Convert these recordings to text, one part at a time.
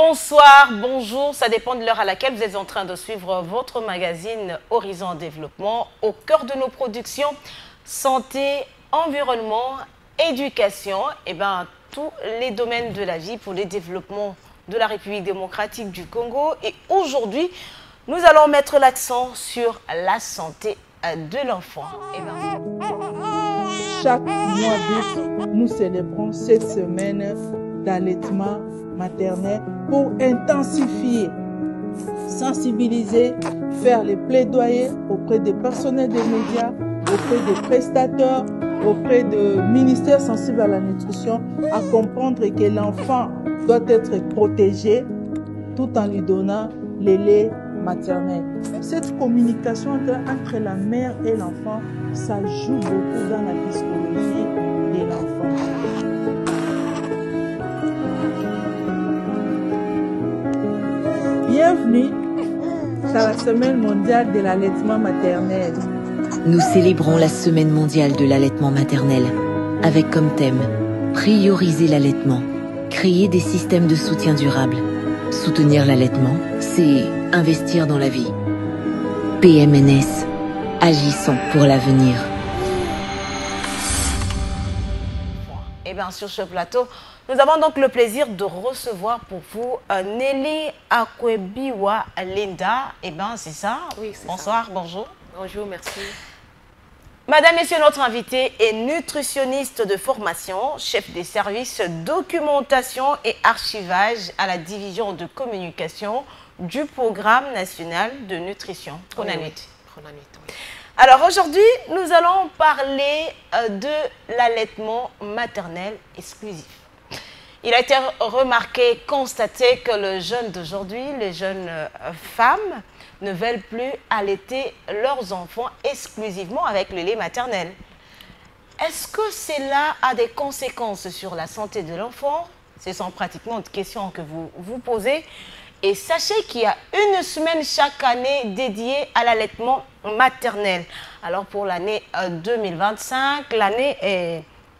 bonsoir, bonjour, ça dépend de l'heure à laquelle vous êtes en train de suivre votre magazine Horizon Développement. Au cœur de nos productions, santé, environnement, éducation, et bien tous les domaines de la vie pour le développement de la République démocratique du Congo. Et aujourd'hui, nous allons mettre l'accent sur la santé de l'enfant. Chaque mois d'août, nous célébrons cette semaine d'allaitement maternel pour intensifier, sensibiliser, faire les plaidoyers auprès des personnels des médias, auprès des prestataires, auprès de ministères sensibles à la nutrition, à comprendre que l'enfant doit être protégé tout en lui donnant les laits maternels. Cette communication entre la mère et l'enfant, ça joue beaucoup dans la psychologie de l'enfant. Bienvenue dans la Semaine mondiale de l'allaitement maternel. Nous célébrons la Semaine mondiale de l'allaitement maternel avec comme thème prioriser l'allaitement, créer des systèmes de soutien durable. Soutenir l'allaitement, c'est investir dans la vie. PMNS, agissons pour l'avenir. Et bien sur ce plateau, nous avons donc le plaisir de recevoir pour vous Nelly Akwebiwa Linda. Et bien c'est ça. Oui, c'est bonsoir, ça. Bonjour. Bonjour, merci. Madame, Messieurs, notre invité est nutritionniste de formation, chef des services documentation et archivage à la division de communication du Programme national de nutrition. Pronanut. Alors aujourd'hui, nous allons parler de l'allaitement maternel exclusif. Il a été remarqué, constaté que le jeune d'aujourd'hui, les jeunes femmes, ne veulent plus allaiter leurs enfants exclusivement avec le lait maternel. Est-ce que cela a des conséquences sur la santé de l'enfant? Ce sont pratiquement des questions que vous vous posez. Et sachez qu'il y a une semaine chaque année dédiée à l'allaitement maternel. Alors pour l'année 2025,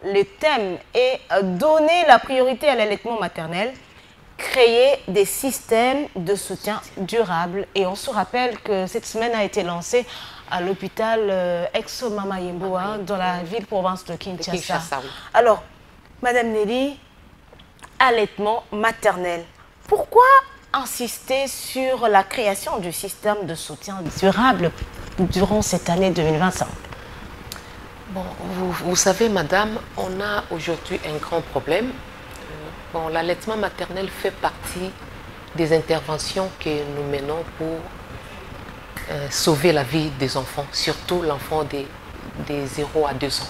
le thème est donner la priorité à l'allaitement maternel, créer des systèmes de soutien durable. Et on se rappelle que cette semaine a été lancée à l'hôpital Ex-Mama Yemboa dans la ville-province de Kinshasa. Oui. Alors, Madame Nelly, allaitement maternel. Pourquoi insister sur la création du système de soutien durable durant cette année 2025? Bon, vous savez, madame, on a aujourd'hui un grand problème. Bon, l'allaitement maternel fait partie des interventions que nous menons pour sauver la vie des enfants, surtout l'enfant des 0 à 2 ans.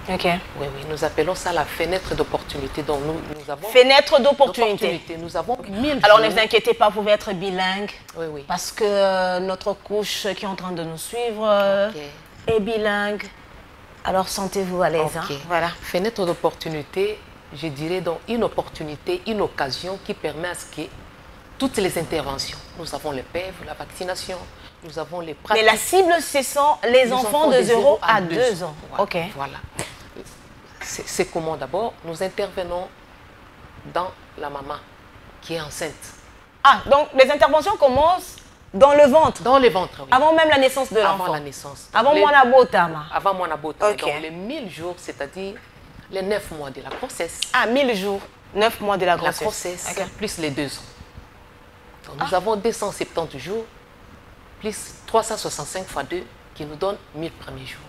Ok. Oui, nous appelons ça la fenêtre d'opportunité. Donc nous avons... Fenêtre d'opportunité. Nous avons 1000 Alors jours. ne vous inquiétez pas, vous pouvez être bilingue. Oui, oui. Parce que notre couche qui est en train de nous suivre est bilingue. Alors sentez-vous à l'aise. Hein? Voilà. Fenêtre d'opportunité, je dirais donc une opportunité, une occasion qui permet à ce que toutes les interventions, nous avons les PEV, la vaccination, nous avons les pratiques. Mais la cible, ce sont les enfants de 0 à 2 ans. Voilà. Ok. Voilà. C'est comment d'abord? Nous intervenons dans la maman qui est enceinte. Ah, donc les interventions commencent dans le ventre? Dans le ventre, oui. Avant même la naissance de l'enfant? Avant la naissance. Avant Mwanabotama? Avant Mwanabotama. Ok. Donc les 1000 jours, c'est-à-dire les 9 mois de la grossesse. Ah, 1000 jours, 9 mois de la grossesse. La grossesse, Okay. plus les 2 ans. Donc, nous avons 270 jours, plus 365 fois 2, qui nous donne 1000 premiers jours.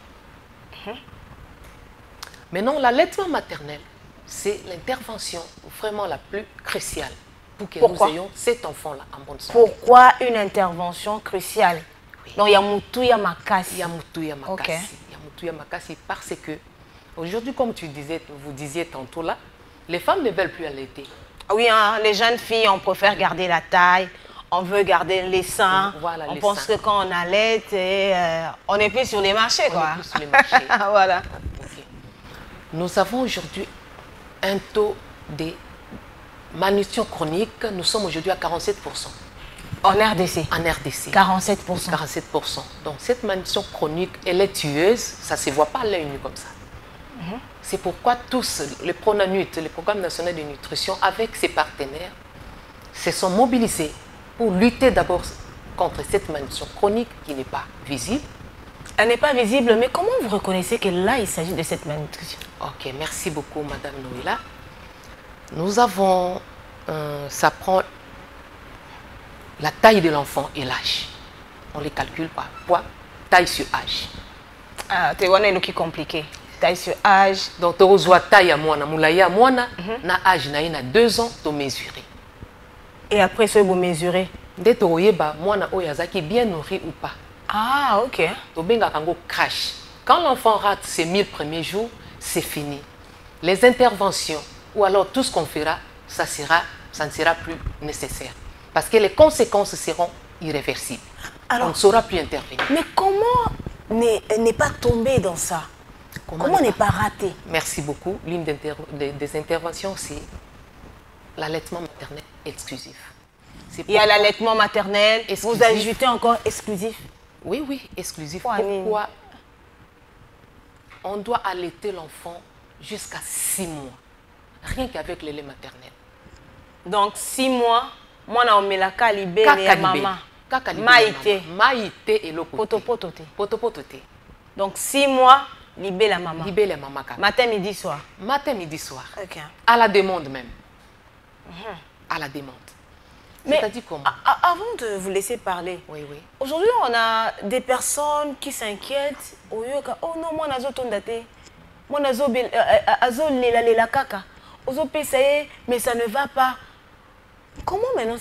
Maintenant, l'allaitement maternel, c'est l'intervention vraiment la plus cruciale pour que nous ayons cet enfant-là en bonne santé. Pourquoi une intervention cruciale? Oui. Donc, il y a Moutouya Makasi. Il y a Moutouya Makasi. Ok. Il y a Moutouya Makasi parce que, aujourd'hui, comme vous disiez tantôt là, les femmes ne veulent plus allaiter. Oui, hein, les jeunes filles, on préfère garder la taille, on veut garder les seins. Voilà, on les pense seins. que quand on allait, on est plus sur les marchés. On Quoi. est plus sur les marchés. Voilà. Okay. Nous avons aujourd'hui un taux de malnutrition chronique. Nous sommes aujourd'hui à 47%. En RDC? En RDC. 47%. 47%. Donc cette malnutrition chronique, elle est tueuse. Ça ne se voit pas à l'œil nu comme ça. C'est pourquoi tous, le PRONANUT, le Programme national de nutrition, avec ses partenaires, se sont mobilisés pour lutter d'abord contre cette malnutrition chronique qui n'est pas visible. Elle n'est pas visible, mais comment vous reconnaissez que là, il s'agit de cette malnutrition? Ok, merci beaucoup, Madame Noëlla. Nous avons, ça prend la taille de l'enfant et l'âge. On les calcule par poids, taille sur âge. Ah, c'est un qui compliqué. Taille sur âge. Donc, tu as taille à moi, moulaïa à moi, na âge na 2 ans, tu mesurer. Et après, ça, vous mesurez. Dès que tu as moi na oyazaki bien nourri ou pas. Ah, ok. Tu benga kango crash. Quand l'enfant rate ses 1000 premiers jours, c'est fini. Les interventions ou alors tout ce qu'on fera, ça ne sera plus nécessaire. Parce que les conséquences seront irréversibles. Alors, on ne saura plus intervenir. Mais comment n'est pas tombé dans ça? Comment n'est pas raté? Merci beaucoup. L'une des interventions, c'est l'allaitement maternel exclusif. Il y a l'allaitement maternel, exclusif. Vous ajoutez encore exclusif? Oui, oui, exclusif. Pourquoi on doit allaiter l'enfant jusqu'à 6 mois, rien qu'avec le lait maternel. Donc 6 mois, moi on met la calibé et maman. Maïté et le potopototé. Potopototé. Donc 6 mois, libé la maman. Libé la maman. Matin, midi, soir. Matin, midi, soir. Ok. À la demande même. À la demande. Mais avant de vous laisser parler, oui, oui. Aujourd'hui, on a des personnes qui s'inquiètent. Oh non, moi, je suis moi, mais ça ne va pas. Comment maintenant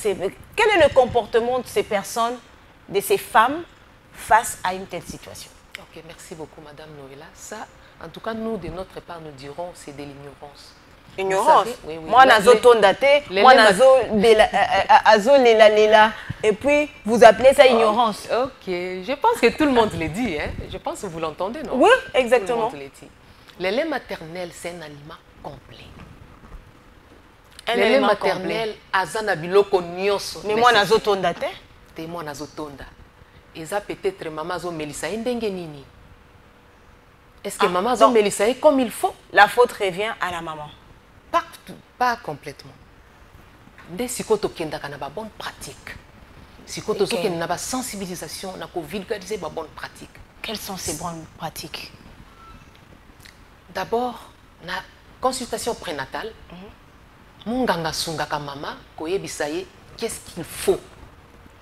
quel est le comportement de ces personnes, de ces femmes, face à une telle situation? Ok, merci beaucoup, Madame Noëlla. Ça, en tout cas, nous, de notre part, nous dirons c'est de l'ignorance. Ignorance. Oui, oui. Moi, nazo tondate, moi, nazo lela. Et puis, vous appelez ça ignorance. Ok, je pense que tout le monde le dit. Hein? Je pense que vous l'entendez, non? Oui, exactement. Tout le monde le dit. Le lait maternel, c'est un aliment complet. Un le lait maternel, azana biloko nyonso. Mais moi, nazo tondate. Te moi, nazo tonda. Et ça, peut-être, maman zo melisa ndenge nini. Est-ce que maman zo melisa comme il faut? La faute revient à la maman. Pas complètement. Dès que tu as une bonne pratique, si tu as une sensibilisation, tu as vulgariser une bonne pratique. Quelles sont ces bonnes pratiques? D'abord, la consultation prénatale, munganga sungaka mama koyebisaye qu'est-ce qu'il faut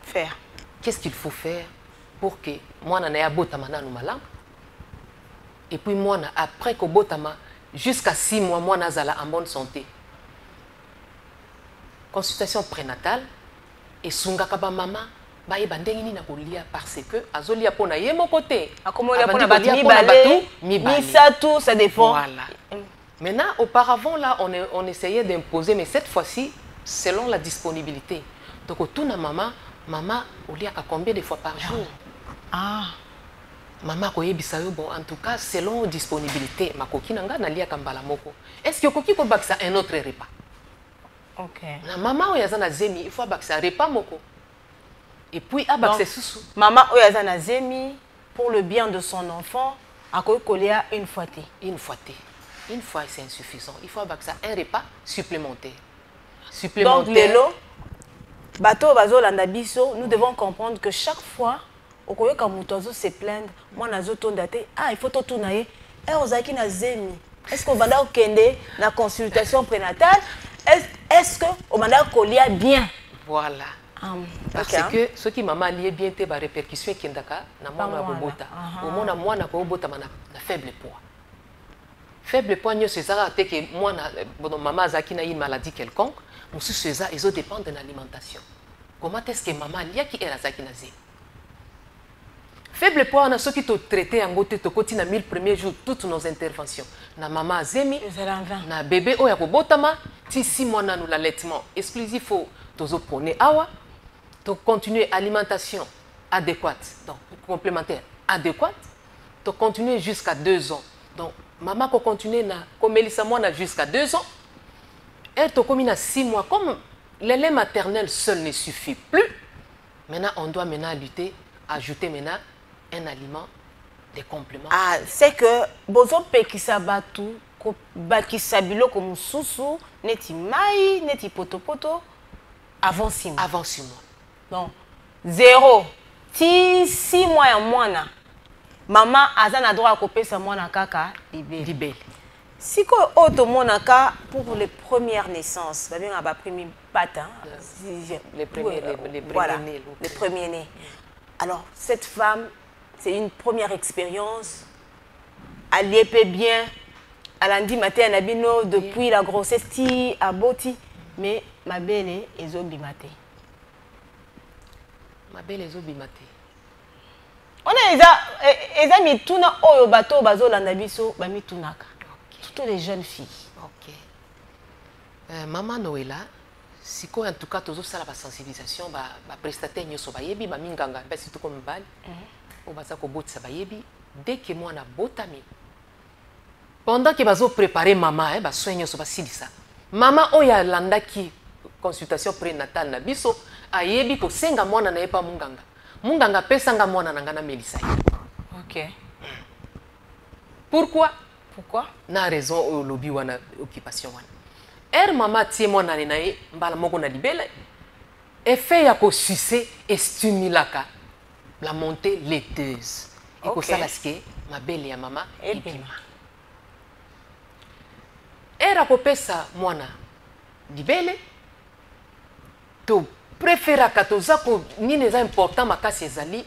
faire? Qu'est-ce qu'il faut faire pour que moi na ya botama na numala? Et puis moi après que botama jusqu'à 6 mois, moi, nazala en bonne santé. Consultation prénatale et sungakaba maman, baye bandengini na kolia parce que azolia pona yemo côté. Akomolia pona batu misa tout ça dépend. Voilà. Maintenant, auparavant là, on essayait d'imposer, mais cette fois-ci, selon la disponibilité. Donc tout na maman olia combien de fois par jour? Ah. Maman koyebisayo bon en tout cas selon disponibilité makoki nanga nalia kambala moko. Est-ce que koki ko bakisa un autre repas? OK. Na maman oyazana zemi il faut bakisa repas moko. Et puis abakisa susu. Maman oyazana zemi pour le bien de son enfant akoki kolia une fois. Une fois. Une fois c'est insuffisant. Il faut bakisa un repas supplémentaire. Donc lelo bato bazo landa biso, nous devons comprendre que chaque fois okoyoka mutu azo se plaindre moi nazo tonda te il faut to tunaye ozaki na zemi est-ce que obanda okende na consultation prénatale est-ce que obanda kolia bien? Voilà. Parce que ce qui maman lié bien te ba répercussion kendaka na mwana bobota omona mwana ko bota na faible poids. Faible poids nyo c'est ça te que mwana maman azaki na une maladie quelconque musu c'est ça ils dépendent de l'alimentation. Comment est-ce que maman lié qui est azaki na zemi? Faible poids, on a ceux qui t'ont traité en goûté, t'ont continué 1000 premiers jours, toutes nos interventions. Na maman Azemi, na bébé Oyako Botama, 6 mois na nous l'allaitement exclusif au tozoponé awa, t'ont continué alimentation adéquate, donc complémentaire adéquate, t'ont continué jusqu'à 2 ans. Donc maman ko continué na comme Elisa moi na jusqu'à 2 ans, elle t'ont commis na 6 mois. Comme le lait maternel seul ne suffit plus, maintenant on doit maintenant lutter, ajouter maintenant un aliment, des compléments. C'est que bozo pekisa batu ko bakisa biloko mususu neti mai neti poto Avant 6 mois. Avant 6 mois. Donc, 0. Si 6 mois ya mwana, maman aza na droit à couper sa mwana kaka libellé. Si ko auto monaka pour les premières naissances, ba bien ba premier patin, les premiers nés. Les premiers nés. Alors, cette femme, c'est une première expérience. Elle y est bien. Elle a dit matin nabino depuis la grossesse ti aboti, mais ma belle est obimate. Ma belle est obimate. On a les amis tuna oyo bato bazolanda biso ba mitunaka. Toutes les jeunes filles. OK. Maman Noëlla, si quoi en tout cas toujours ça la sensibilisation ba prestataire nyoso ba yebi ba minganga ba surtout comme bal. O ba za ko botisa ba yebi dès que moi na botami. Pendant que bazo préparer maman ba soigner so ba silisa. Maman oya landa ki consultation prénatale na biso ayebi ko senga mwana na yepa munganga. Munganga pesanga mwana na ngana melisa. OK. Pourquoi? Pourquoi? Na raison au lobby wana occupation wana. Maman tie mwana na ye mbala moko na libela. Effet ya ko sucer et stimulaka la montée laiteuse. Et ko sala ske ma belle ya maman ebima. Ko pesa mwana libele to préféraka to zako nini za important makasi ezali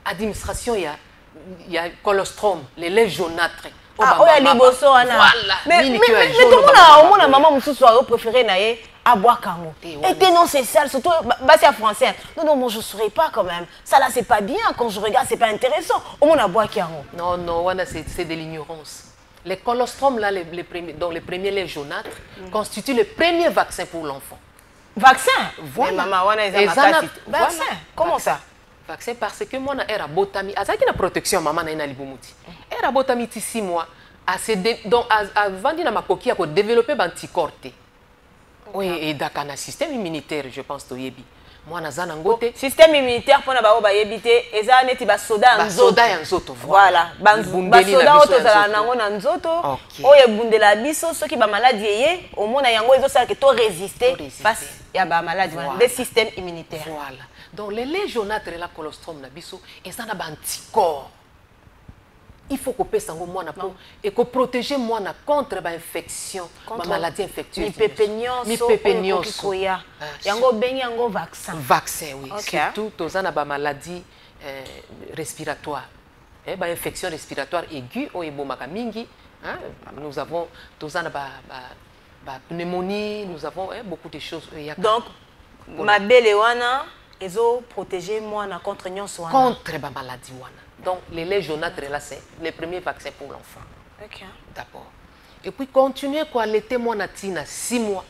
administration ya colostrum les lait jaunâtre. Voilà. Mais tout le monde a au moins maman mususu a préféré naé à boire kango. Et non c'est ça surtout c'est français. Non moi je saurais pas quand même. Ça là c'est pas bien quand je regarde c'est pas intéressant. Au moins à boire kango. Non wana c'est de l'ignorance. Les colostrums là les premiers laits jaunâtres constituent le premier vaccin pour l'enfant. Vaccin? Voilà. Maman wana vaccin. Comment ça? Vaccin parce que moi era botami azaki na protection maman na libumuti. Era botami ti 6 mois donc avant dina makoki ya ko développer anticorps. Oui et dakana système immunitaire je pense to yebi. Moi nazana ngote système immunitaire pona ba yebite eza neti ba soda nzoto. Voilà. Ba soda auto za nango na nzoto. Oye bundela biso soki ba maladie ye au mona yango ezo sala que to résister face ya ba maladie des systèmes immunitaires. Voilà. Donc les laits jaunâtres et la colostrum na biso eza na ba anticorps. Il faut qu'on pèse sango mwana pour et qu'on protège mwana contre ba infection, ba maladie infectieuse. Mi pépignoso. Yango bengi yango vaccin. Vaccin oui. Surtout tozana ba maladie respiratoire. Ba infection respiratoire aiguë o ebomaka mingi, nous avons tozana ba pneumonie, nous avons beaucoup de choses. Donc ma belle wana ezo protéger mwana contre nyonso wana. Contre ba maladie wana. Donc, les laits jaunâtres, là, c'est le premier vaccin pour l'enfant. OK. D'abord. Et puis, continuer à allaiter mon atina 6 mois.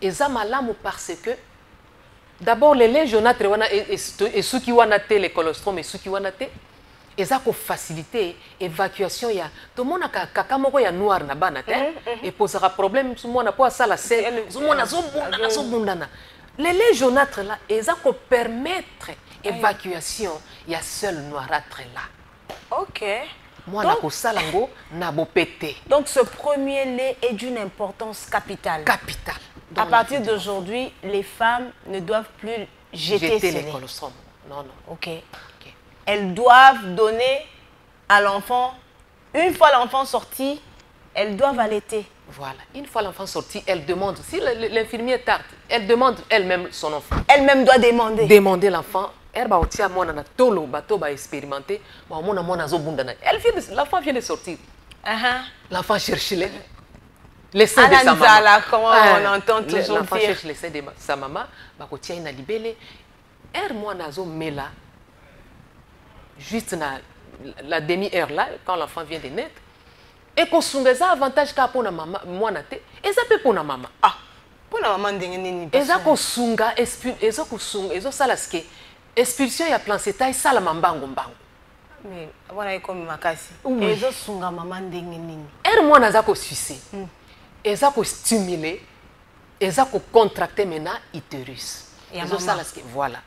Et ça, malamo parce que, d'abord, les laits jaunâtres, et ceux qui ont été les colostrums, et ceux qui ont été, et ça, pour faciliter l'évacuation, il y a tout le monde a caca moko ya noir na bana et posera problème, tout le monde a pas ça la scène, tout le monde a zobundana. Les laits jaunâtres, là, et ça, pour permettre évacuation, il y a seul noirâtre là. OK. Moi, na pété. Donc, ce premier lait est d'une importance capitale. Capitale. À partir d'aujourd'hui, les femmes ne doivent plus jeter les colostrums. Non. OK. Elles doivent donner à l'enfant, une fois l'enfant sorti, elles doivent allaiter. Voilà. Une fois l'enfant sorti, elle demande, si l'infirmière tarde, elle demande elle-même son enfant. Elle-même doit demander. Demander l'enfant. L'enfant vient de sortir. L'enfant cherche les seins de sa maman. Comment on entend toujours l'enfant cherche les seins de sa maman. Juste la demi-heure là, quand l'enfant vient de naître. Et qu'on a avantage pour la maman, moi et ça peut pour la maman. Ah, pour la maman d'engagement. Et ça qu'on sunga, et ça ça la ske. Expulsion ya planceta et ça la mambango mbango. Mais voilà comme makasi. Et ça sunga maman d'engagement. Moi na za ko sucer. Et ça ko stimuler, et ça ko contracter maintenant utérus. Et ça la ske voilà.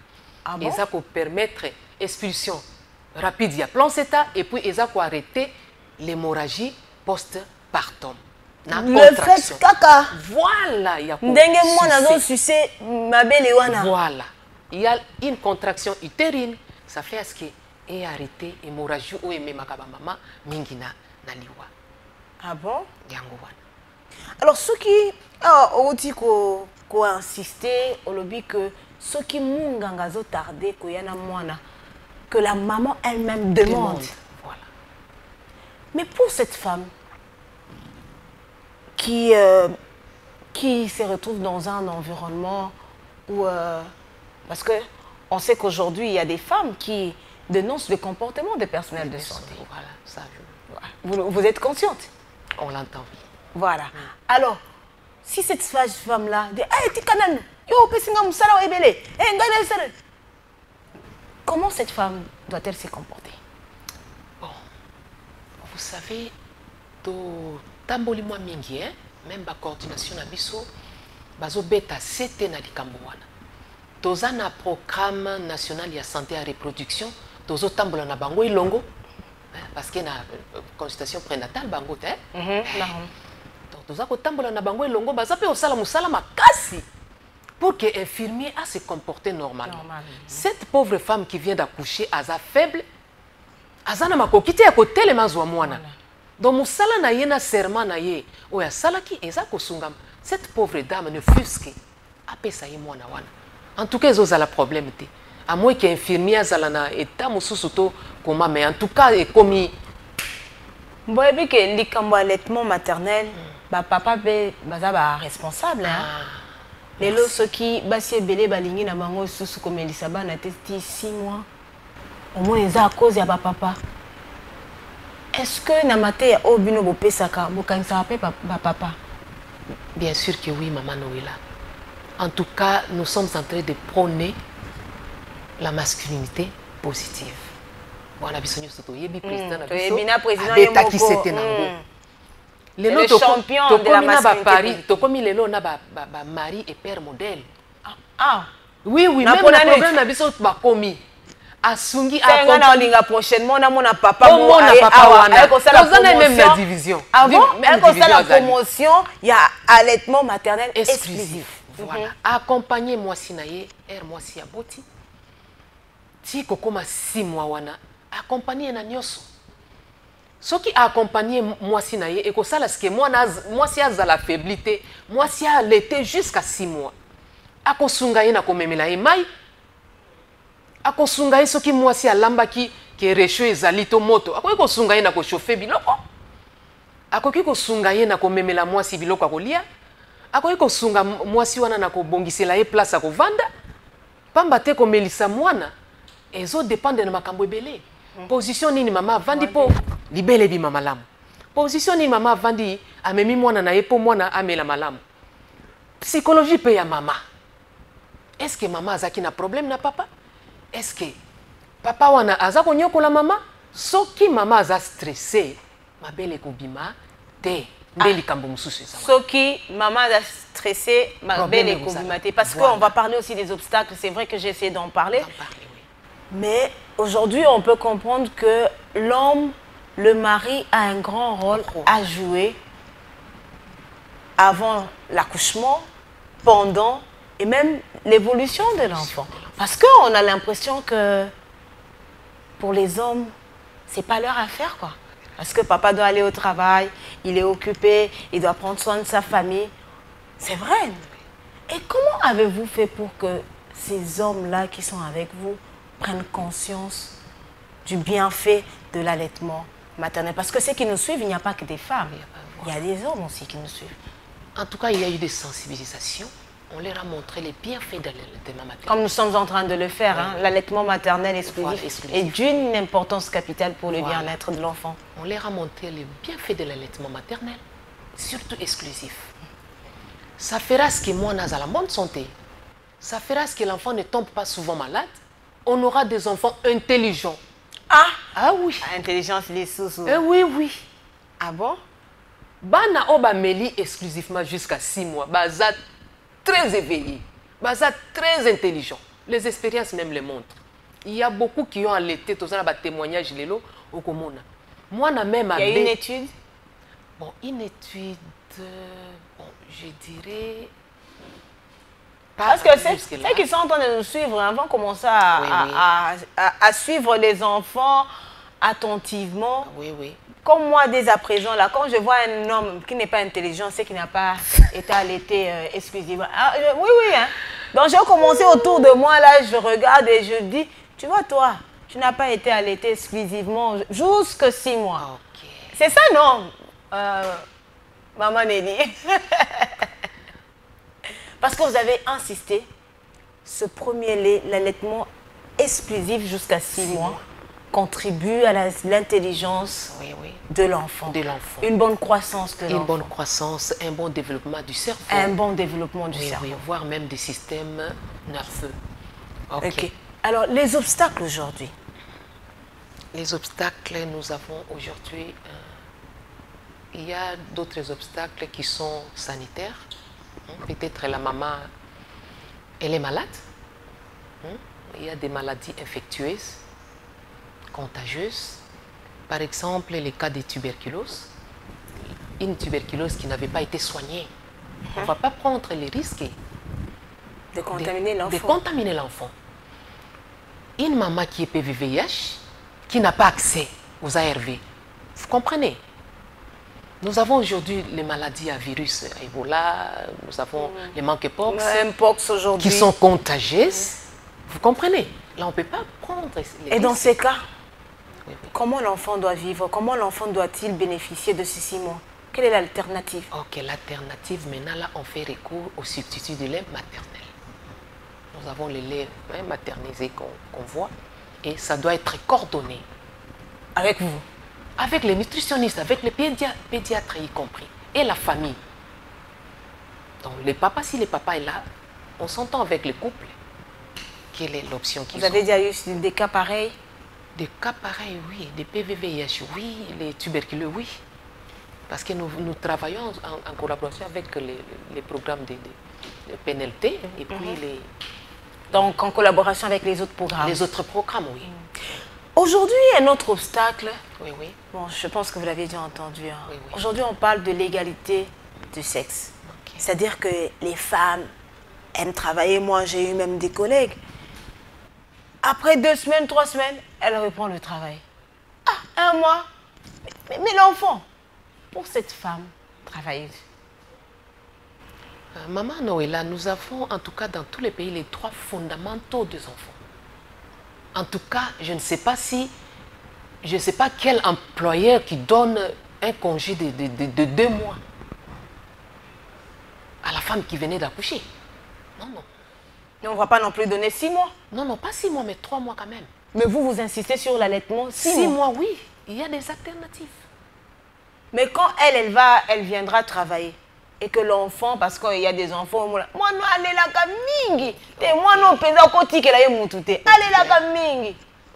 Et ça ko permettre expulsion rapide ya planceta et puis et ça ko arrêter l'hémorragie post-partum. Le fait caca. Voilà, il y a voilà. Il y a une contraction utérine, ça fait à ce que et arrêter hémorragie ou aimer makaba maman mingina na liwa. Ah bon? Yango wana. Alors ceux qui ont dit qu'on insisté au lobby que ceux qui munganga zo tardé ko yana mwana que la maman elle-même demande. Voilà. Mais pour cette femme qui se retrouve dans un environnement où parce que on sait qu'aujourd'hui il y a des femmes qui dénoncent le comportement des personnels de santé. Voilà, ça vous êtes consciente? On l'entend, oui. Voilà. Alors, si cette femme-là dit comment cette femme doit-elle se comporter? Bon, vous savez, tamboli mwa mingi, même la coordination na biso, bazo beta c'était na likambo wana. Toza na programme national de santé à reproduction, tozo tambola na bango ilongo, parce que na consultation prénatale bango te. Donc toza ko tambola na bango ilongo, baza pe osala musala makasi pour que l'infirmier a se comporter normalement. Cette pauvre femme qui vient d'accoucher, aza faible, aza na makokite ya kotele mazwa mwana. Donc musala na ye na serment na ye, oya salaki eza kosungama. Cette pauvre dame ne fût-ce que apesa ye mwana wana. En tout cas, ils ont le problème. À moins qu'un infirmier ait un état comment, mais en tout cas, il commis. Vous voyez que l'allaitement maternel, papa est responsable. Les lots qui basi belé balingi na bango susu comme Elisaba na testi 6 mois. Au moins ils à cause ya papa. Est-ce que na maté ya obino bo pesaka bo kanisa papa? Bien sûr que oui, maman Noëlla. En tout cas, nous sommes en train de prôner la masculinité positive. Voilà, le champion de la masculinité. Tu comme il mari et père modèle. Ah. Oui, oui, même le problème na biso ba komi. Asungi a prochainement na mon papa même la division. Avant, la promotion, il y a allaitement maternel exclusif. Voilà. Accompagner moi sinaye, moi si aboti. Si kokoma 6 mois wana, accompagner na nyoso. Ce qui accompagner moi sinaye et que ça là ce que moi si a la faiblité, moi si a allaité jusqu'à 6 mois. Akosunga ye na komemela ye mai. Akosunga ye ce qui moi si a lamba qui recho ezali to moto. Akoki kosunga ye na ko chauffer biloko. Akoki kosunga ye na komemela moi si biloko akolia. Akoki kosunga mwasi wana na kobongisela ye place ko vanda pamba te ko melisa mwana ezo dépendre na makambo ebele. Position nini mama vandi po libele bi mama lamu. Position nini mama vandi amemi mwana na ye po mwana amela malamu. Psychologie pe ya mama. Est-ce que mama azaki na problème na papa? Est-ce que papa wana azako nyokola mama? Soki mama aza stressé mabele kobima te. Soki maman a stressé, ma belle est combimatée. Parce qu'on va parler aussi des obstacles. C'est vrai que j'ai essayé d'en parler. Oui. Mais aujourd'hui, on peut comprendre que l'homme, le mari, a un grand rôle à jouer avant l'accouchement, pendant et même l'évolution de l'enfant. Parce qu'on a l'impression que pour les hommes, ce n'est pas leur affaire, quoi. Parce que papa doit aller au travail, il est occupé, il doit prendre soin de sa famille. C'est vrai. Et comment avez-vous fait pour que ces hommes-là qui sont avec vous prennent conscience du bienfait de l'allaitement maternel? Parce que ceux qui nous suivent, il n'y a pas que des femmes. Il y a des hommes aussi qui nous suivent. En tout cas, il y a eu des sensibilisations. On leur a montré les bienfaits de l'allaitement maternel. Comme nous sommes en train de le faire, hein, l'allaitement maternel exclusif est d'une importance capitale pour le bien-être de l'enfant. On leur a montré les bienfaits de l'allaitement maternel, surtout exclusif. Ça fera ce que moi, on a la bonne santé. Ça fera ce que l'enfant ne tombe pas souvent malade. On aura des enfants intelligents. Ah oui. Intelligence, les sous-sous. Oui. Ah bon? Bana oba meli exclusivement jusqu'à 6 mois. Bazat très éveillé, très intelligent. Les expériences même le montrent. Il y a beaucoup qui ont allaité, tout ça, témoignage au Komona. Moi, même il y a une étude? Bon, une étude bon, je dirais... Parce que ceux qui sont en train de nous suivre vont commencer à suivre les enfants attentivement. Oui, oui. Comme moi, dès à présent, là, quand je vois un homme qui n'est pas intelligent, c'est qui n'a pas été allaité exclusivement. Ah, oui, oui. Hein. Donc, j'ai commencé autour de moi, là, je regarde et je dis, tu vois, toi, tu n'as pas été allaité exclusivement jusqu'à 6 mois. Okay. C'est ça, non, Maman Nelly? Parce que vous avez insisté, ce premier lait, l'allaitement exclusif jusqu'à 6 mois, contribue à l'intelligence de l'enfant. Une bonne croissance de l'enfant. Une bonne croissance, un bon développement du cerveau. Un bon développement du cerveau. Oui, voire même des systèmes nerveux. Ok. Alors, les obstacles aujourd'hui? Les obstacles, nous avons aujourd'hui... il y a d'autres obstacles qui sont sanitaires. Peut-être la maman, elle est malade. Il y a des maladies infectieuses, contagieuses. Par exemple, les cas de tuberculose. Une tuberculose qui n'avait pas été soignée. On ne va pas prendre les risques de contaminer l'enfant. De contaminer l'enfant. Une maman qui est PVVIH, qui n'a pas accès aux ARV. Vous comprenez? Nous avons aujourd'hui les maladies à virus, Ebola, nous avons les monkeypox aujourd'hui, qui sont contagieuses. Vous comprenez? Là, on ne peut pas prendre les risques. Et dans ces cas, comment l'enfant doit vivre? Comment l'enfant doit-il bénéficier de ces 6 mois? Quelle est l'alternative? Ok, l'alternative, maintenant, là, on fait recours au substitut de lait maternel. Nous avons le lait maternisé qu'on voit et ça doit être coordonné. Avec vous? Avec les nutritionnistes, avec les pédiatres y compris, et la famille. Donc, les papas, si le papa est là, on s'entend avec le couple. Quelle est l'option qu'ils ont? Vous avez déjà eu des cas pareils? Des cas pareils, oui. Des PVVIH, oui. Les tuberculeux, oui. Parce que nous travaillons en collaboration avec les programmes de PNLT et puis les... Donc, en collaboration avec les autres programmes? Les autres programmes, oui. Aujourd'hui, un autre obstacle, bon, je pense que vous l'avez déjà entendu. Hein. Aujourd'hui, on parle de l'égalité du sexe. C'est-à-dire que les femmes aiment travailler. Moi, j'ai eu même des collègues. Après 2 semaines, 3 semaines, elle reprend le travail. Ah, 1 mois. Mais l'enfant, pour cette femme travailleuse. Maman Noëlla, nous avons en tout cas dans tous les pays les droits fondamentaux des enfants. En tout cas, je ne sais pas quel employeur qui donne un congé de 2 mois à la femme qui venait d'accoucher. Non, non. Mais on ne va pas non plus donner 6 mois. Non, non, pas 6 mois, mais 3 mois quand même. Mais vous insistez sur l'allaitement 6 mois, oui. Il y a des alternatives. Mais quand elle viendra travailler, et que l'enfant, parce qu'il y a des enfants, moi, non, allez la kamingi. Moi, non, allez la kamingi.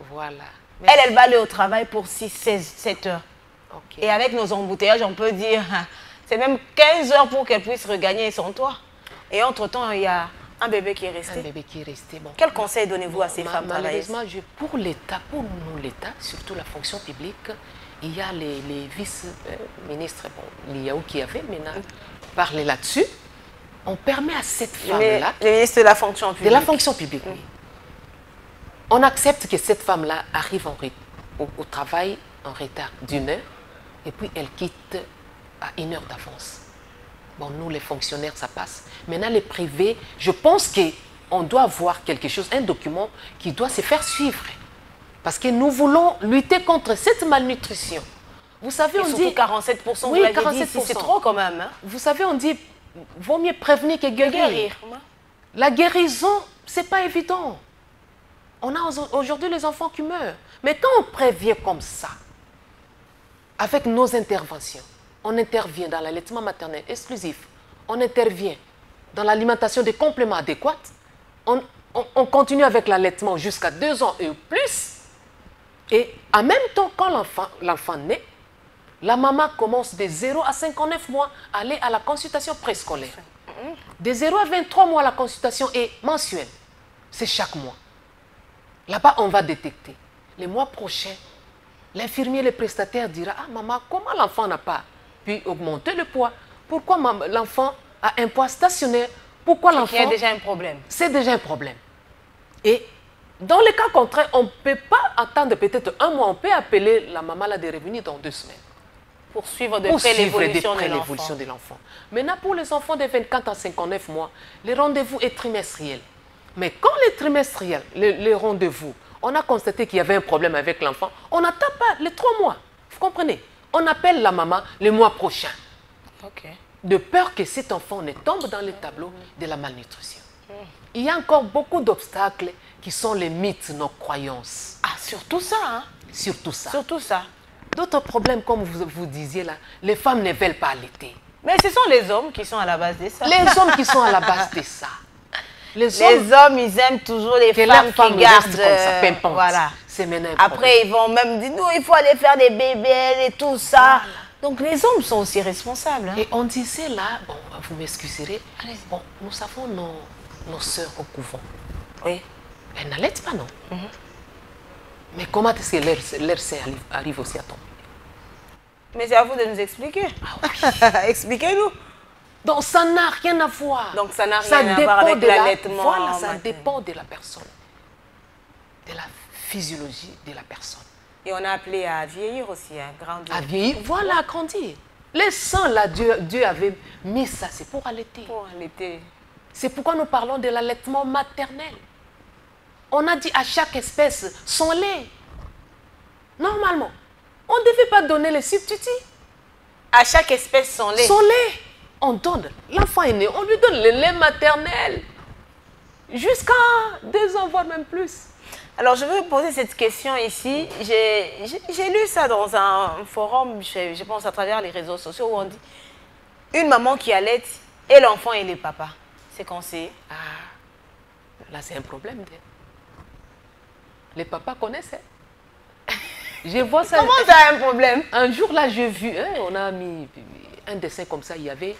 Voilà. Elle va aller au travail pour 7 heures. Okay. Et avec nos embouteillages, on peut dire, c'est même 15 heures pour qu'elle puisse regagner son toit. Et entre-temps, il y a un bébé qui est resté. Un bébé qui est resté, bon. Quel conseil donnez-vous à ces femmes travailleuses? Malheureusement, pour l'État, pour nous, l'État, surtout la fonction publique, il y a les vice-ministres, bon, l'IAO qui avait maintenant parlé là-dessus. On permet à cette femme-là... Le ministre de la fonction publique. De la fonction publique, oui. On accepte que cette femme-là arrive au travail en retard d'1 heure et puis elle quitte à 1 heure d'avance. Bon, nous, les fonctionnaires, ça passe. Maintenant, les privés, je pense qu'on doit avoir quelque chose, un document qui doit se faire suivre. Parce que nous voulons lutter contre cette malnutrition. Vous savez, on dit... 47%, oui, 47%. C'est trop quand même. Hein? Vous savez, on dit, vaut mieux prévenir que guérir. La guérison, c'est pas évident. On a aujourd'hui les enfants qui meurent. Mais quand on prévient comme ça, avec nos interventions, on intervient dans l'allaitement maternel exclusif, on intervient dans l'alimentation des compléments adéquats, on continue avec l'allaitement jusqu'à 2 ans et plus. Et en même temps, quand l'enfant naît, la maman commence de 0 à 59 mois à aller à la consultation préscolaire. De 0 à 23 mois, la consultation est mensuelle. C'est chaque mois. Là-bas, on va détecter. Les mois prochains, l'infirmier, le prestataire dira « Ah, maman, comment l'enfant n'a pas pu augmenter le poids? Pourquoi l'enfant a un poids stationnaire? Pourquoi l'enfant... Il y a déjà un problème. C'est déjà un problème. Et dans le cas contraire, on ne peut pas attendre peut-être un mois. On peut appeler la maman là de revenir dans 2 semaines. Pour suivre de près l'évolution de l'enfant. Maintenant, pour les enfants de 24 à 59 mois, le rendez-vous est trimestriel. Mais quand les trimestriels, les rendez-vous, on a constaté qu'il y avait un problème avec l'enfant, on n'attend pas les 3 mois. Vous comprenez? On appelle la maman le mois prochain. Ok. De peur que cet enfant ne tombe dans le tableau de la malnutrition. Il y a encore beaucoup d'obstacles qui sont les mythes, nos croyances. Ah, surtout ça, hein? Surtout ça. Surtout ça. D'autres problèmes, comme vous disiez là, les femmes ne veulent pas allaiter. Mais ce sont les hommes qui sont à la base de ça. Les hommes qui sont à la base de ça. Les hommes, ils aiment toujours les femmes qui gardent comme ça, pimpante. Voilà. C'est maintenant un Après, problème. ils vont même dire, non, il faut aller faire des bébés et tout ça. Voilà. Donc, les hommes sont aussi responsables. Hein. Et on disait là, bon, vous m'excuserez, bon, nous savons nos sœurs au couvent. Oui. Elles n'allaitent pas, non? Mais comment est-ce que leur sein arrive aussi à tomber? Mais c'est à vous de nous expliquer. Ah oui. Expliquez-nous. Donc, ça n'a rien à voir. Donc, ça n'a rien à voir avec l'allaitement. Voilà, ça dépend de la personne, de la physiologie de la personne. Et on a appelé à vieillir aussi, à grandir. À vieillir, voilà, à grandir. Les sangs, là, Dieu avait mis ça, c'est pour allaiter. Pour allaiter. C'est pourquoi nous parlons de l'allaitement maternel. On a dit à chaque espèce son lait. Normalement, on ne devait pas donner les substituts. À chaque espèce son lait. Son lait. On donne. L'enfant est né, on lui donne le lait maternel. Jusqu'à 2 ans, voire même plus. Alors, je veux poser cette question ici. J'ai lu ça dans un forum, je pense à travers les réseaux sociaux, où on dit une maman qui allaite et l'enfant et le papa. C'est conseillé. Ah, là, c'est un problème. Les papas connaissent. Je vois ça. Comment ça a un problème? Un jour, là, j'ai vu, on a mis un dessin comme ça, il y avait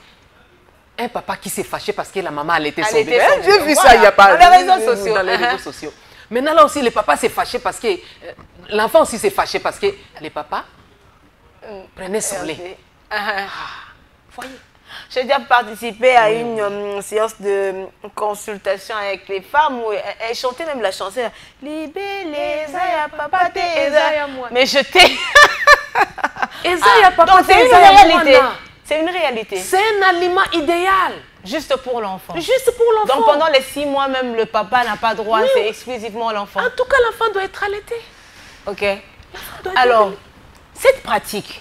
un papa qui s'est fâché parce que la maman allaitait son bébé. J'ai vu ça, il n'y a pas... Dans les réseaux sociaux. Dans les réseaux sociaux. Maintenant, là aussi, le papa s'est fâché parce que... l'enfant aussi s'est fâché parce que les papas prenaient son lait. Voyez. J'ai déjà participé à une séance de consultation avec les femmes où elles chantaient même la chanson « Libé, Ezaya, papa, Ezaya, moi ». Mais je t'ai... Ezaya, papa, donc c'est une réalité. C'est une réalité. C'est un aliment idéal. Juste pour l'enfant. Juste pour l'enfant. Donc pendant les 6 mois, même le papa n'a pas droit, oui, c'est exclusivement l'enfant. En tout cas, l'enfant doit être allaité. Ok. Alors, cette pratique,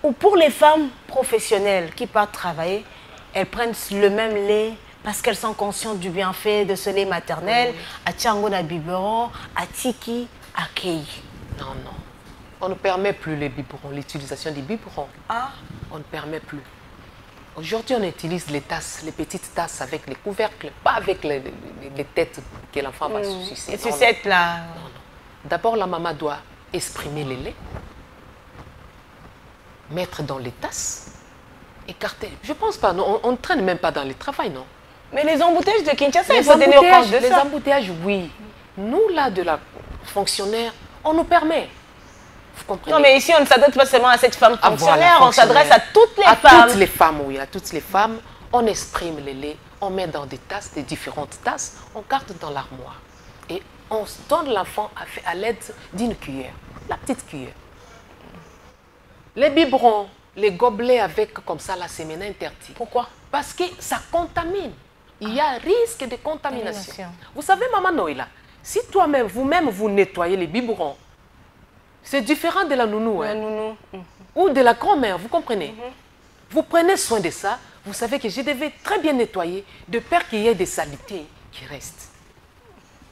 ou pour les femmes professionnelles qui partent travailler, elles prennent le même lait parce qu'elles sont conscientes du bienfait de ce lait maternel, à Tchango na biberon, à Tiki, à Kei. Non, non. On ne permet plus les biberons, l'utilisation des biberons. Ah. On ne permet plus. Aujourd'hui, on utilise les tasses, les petites tasses avec les couvercles, pas avec les têtes que l'enfant va sucer. Et sucette là. Non, non. D'abord, la maman doit exprimer le lait, mettre dans les tasses, écarter. Je ne pense pas, non, on ne traîne même pas dans le travail, non. Mais les embouteillages de Kinshasa, il faut tenir compte de ça. Les embouteillages, oui. Nous, là, de la fonctionnaire, on nous permet. Vous comprenez? Non, mais ici, on ne s'adresse pas seulement à cette femme fonctionnaire, on s'adresse à toutes les femmes. À toutes les femmes, oui, à toutes les femmes. On exprime le lait, on met dans des tasses, des différentes tasses, on garde dans l'armoire. Et on donne l'enfant à l'aide d'une cuillère, la petite cuillère. Les biberons, les gobelets avec comme ça, là, c'est maintenant interdit. Pourquoi? Parce que ça contamine. Il y a risque de contamination. Vous savez, maman Noïla, si toi-même, vous-même, vous nettoyez les biberons, c'est différent de la nounou, hein, nounou. ou de la grand-mère, vous comprenez? Vous prenez soin de ça, vous savez que je devais très bien nettoyer, de peur qu'il y ait des saletés qui restent.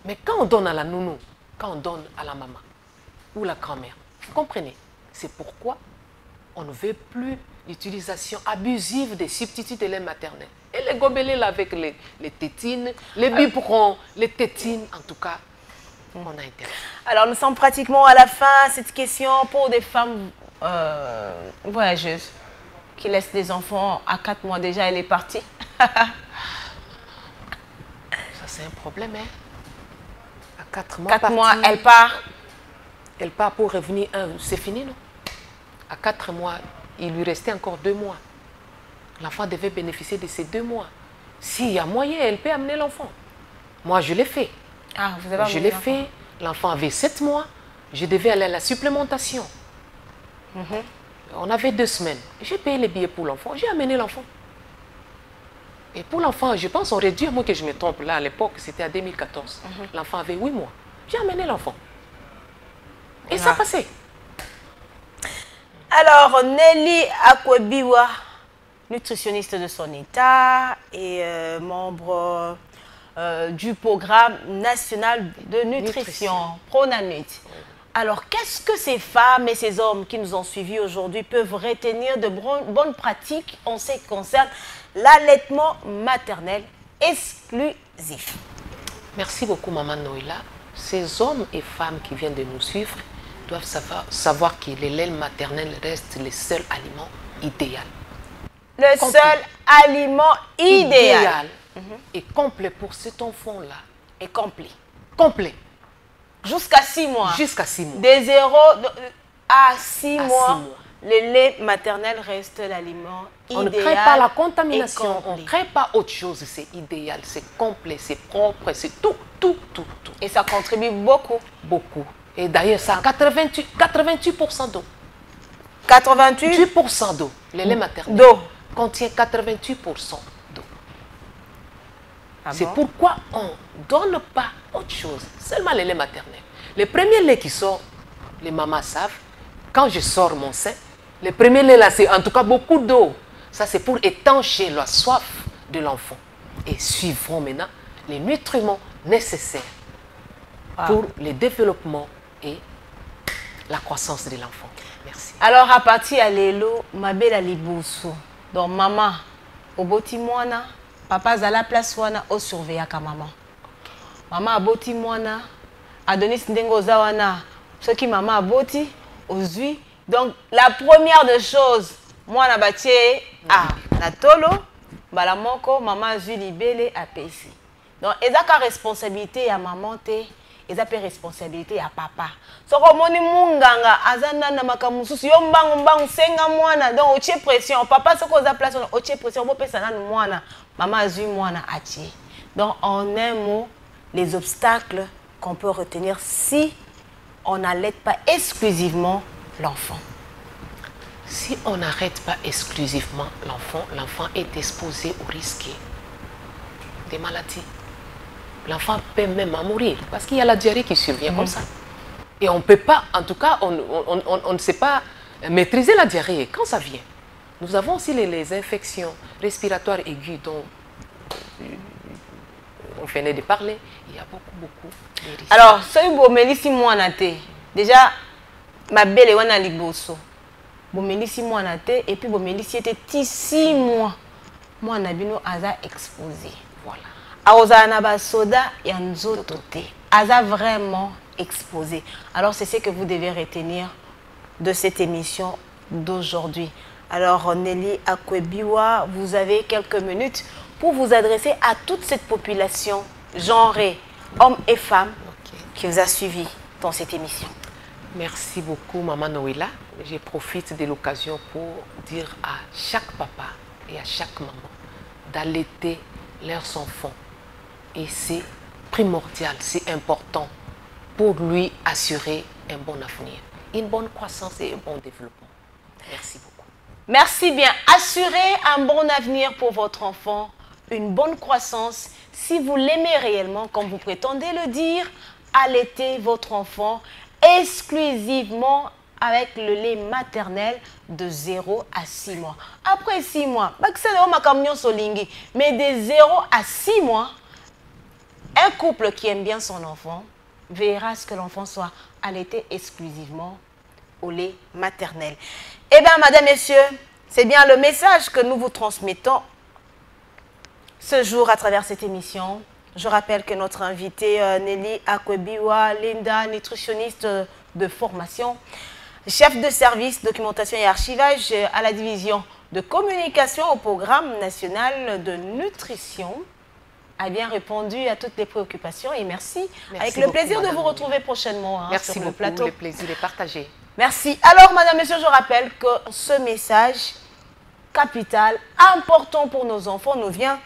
Mais quand on donne à la nounou, quand on donne à la maman ou la grand-mère, vous comprenez? C'est pourquoi on ne veut plus l'utilisation abusive des substituts de lait maternel. Et les gobelets là avec les tétines, les biberons, les tétines, en tout cas, on a intérêt. Alors, nous sommes pratiquement à la fin. Cette question pour des femmes voyageuses qui laissent des enfants à 4 mois déjà, elle est partie. Ça, c'est un problème, hein? À 4 mois, 4 mois, elle part. Elle part pour revenir. C'est fini, non? À 4 mois, il lui restait encore 2 mois. L'enfant devait bénéficier de ces 2 mois. S'il y a moyen, elle peut amener l'enfant. Moi, je l'ai fait. Ah, vous avez Je l'ai fait. L'enfant avait 7 mois. Je devais aller à la supplémentation. On avait 2 semaines. J'ai payé les billets pour l'enfant. J'ai amené l'enfant. Et pour l'enfant, je pense, on aurait dû, à moins que je me trompe, là, à l'époque, c'était en 2014. L'enfant avait 8 mois. J'ai amené l'enfant. Et ça passait. Alors, Nelly Akwebiwa, nutritionniste de son état et membre du programme national de nutrition, Pronanut. Alors, qu'est-ce que ces femmes et ces hommes qui nous ont suivis aujourd'hui peuvent retenir de bonnes pratiques en ce qui concerne l'allaitement maternel exclusif? Merci beaucoup, Maman Noëlla. Ces hommes et femmes qui viennent de nous suivre doivent savoir que le lait maternel reste le seul aliment idéal. Le seul aliment idéal. Et complet pour cet enfant-là. Et complet. Complet. Jusqu'à 6 mois. Jusqu'à 6 mois. De 0 à 6 mois, le lait maternel reste l'aliment idéal. On ne crée pas la contamination, on ne crée pas autre chose. C'est idéal, c'est complet, c'est propre, c'est tout. Et ça contribue beaucoup. Beaucoup. Et d'ailleurs, ça a 88% d'eau. 88% d'eau. Le lait maternel contient 88% d'eau. C'est pourquoi on ne donne pas autre chose, seulement le lait maternel. Le premier lait qui sort, les mamans savent, quand je sors mon sein, le premier lait là, c'est en tout cas beaucoup d'eau. Ça, c'est pour étancher la soif de l'enfant. Et suivront maintenant les nutriments nécessaires pour le développement et la croissance de l'enfant. Merci. Alors, à partir de l'élo, ma belle Alibousou, donc maman, au boti moana, papa à la place wana au surveiller à maman. Maman a boti moana, a donné sindengo zawana, ce qui maman a boti, aux huit. Donc, la première des choses, moi na bâti, na tolo, bala moko, maman a vu libellé à pesi. Donc, ils ont une responsabilité à maman, ils ont une responsabilité à papa. So ko moni munganga azana na makamususu yo mbangu senga mwana donc otie pression papa soko za place on otie pression bo pesa na mwana maman azui mwana atie. Donc en un mot les obstacles qu'on peut retenir si on n'allaite pas exclusivement l'enfant. Si on n'arrête pas exclusivement l'enfant, l'enfant est exposé au risque des maladies. L'enfant peut même mourir parce qu'il y a la diarrhée qui survient comme ça. Et on ne peut pas, en tout cas, on ne sait pas maîtriser la diarrhée quand ça vient. Nous avons aussi les infections respiratoires aiguës dont on venait de parler. Il y a beaucoup de risques. Alors, si moi déjà, ma belle est en liboso. Si moi et puis si était 6 mois, moi nabino aza exposé. Voilà. Aozana soda yanzoto te. Aza vraiment exposé. Alors c'est ce que vous devez retenir de cette émission d'aujourd'hui. Alors Nelly Akwebiwa, vous avez quelques minutes pour vous adresser à toute cette population genrée, hommes et femmes, qui vous a suivi dans cette émission. Merci beaucoup Maman Noëlla. Je profite de l'occasion pour dire à chaque papa et à chaque maman d'allaiter leurs enfants. Et c'est primordial, c'est important pour lui assurer un bon avenir, une bonne croissance et un bon développement. Merci beaucoup. Merci bien. Assurez un bon avenir pour votre enfant, une bonne croissance. Si vous l'aimez réellement, comme vous prétendez le dire, allaitez votre enfant exclusivement avec le lait maternel de 0 à 6 mois. Après 6 mois, mais de 0 à 6 mois, un couple qui aime bien son enfant verra ce que l'enfant soit allaité exclusivement au lait maternel. Eh bien, madame, messieurs, c'est bien le message que nous vous transmettons ce jour à travers cette émission. Je rappelle que notre invitée Nelly Akwebiwa, Linda, nutritionniste de formation, chef de service documentation et archivage à la division de communication au programme national de nutrition, a bien répondu à toutes les préoccupations et merci. Avec le plaisir de vous retrouver prochainement sur le plateau. Le plaisir est partagé. Merci. Alors, madame, monsieur, je rappelle que ce message capital important pour nos enfants nous vient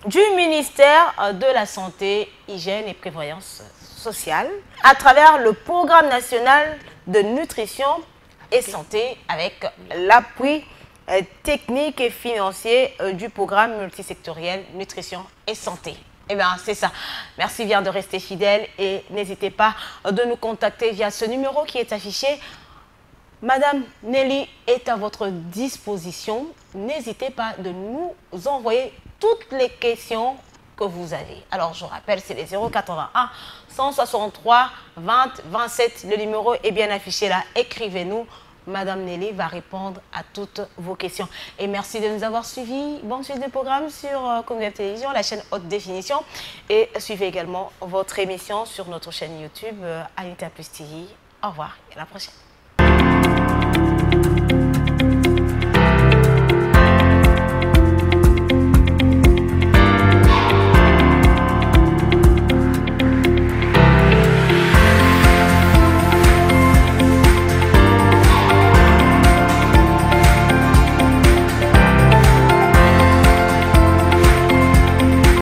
du ministère de la Santé, Hygiène et Prévoyance sociale à travers le Programme national de nutrition et santé avec l'appui technique et financier du programme multisectoriel nutrition et santé. Eh bien, c'est ça. Merci bien de rester fidèle et n'hésitez pas de nous contacter via ce numéro qui est affiché. Madame Nelly est à votre disposition. N'hésitez pas de nous envoyer toutes les questions que vous avez. Alors, je rappelle, c'est les 081 163 20 27. Le numéro est bien affiché là. Écrivez-nous. Madame Nelly va répondre à toutes vos questions. Et merci de nous avoir suivis. Bonne suite de programme sur Congo Télévision, la chaîne Haute Définition. Et suivez également votre émission sur notre chaîne YouTube Anita Plus TV. Au revoir et à la prochaine.